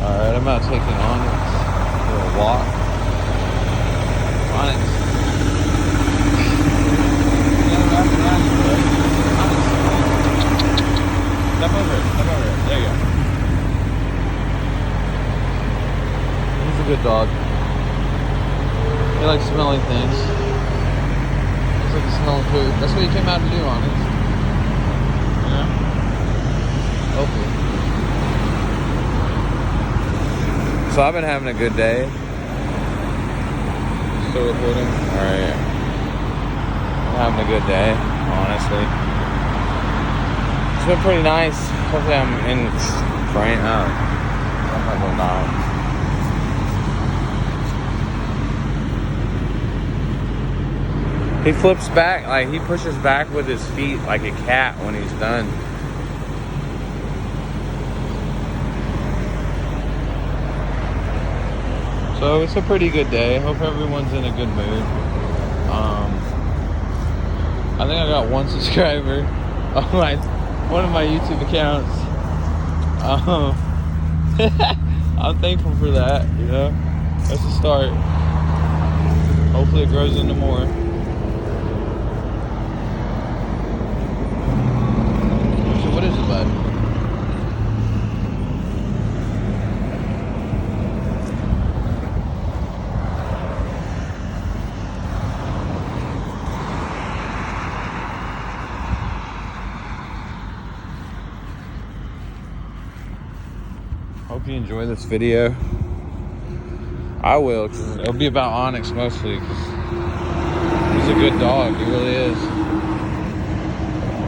Alright, I'm out taking Onyx for a walk. Onyx. Step over it. There you go. He's a good dog. He likes smelling things. He's like smelling food. That's what he came out to do, Onyx. Yeah. Hopefully. So I've been having a good day. Still recording? Alright. I'm having a good day, honestly. It's been pretty nice. Hopefully I'm in frame. I'm not going down. He flips back, like he pushes back with his feet like a cat when he's done. So it's a pretty good day. Hope everyone's in a good mood. I think I got 1 subscriber on one of my YouTube accounts. I'm thankful for that, you know. That's a start. Hopefully it grows into more. So what is it, bud? Hope you enjoy this video. I will, because it'll be about Onyx mostly, because he's a good dog. He really is.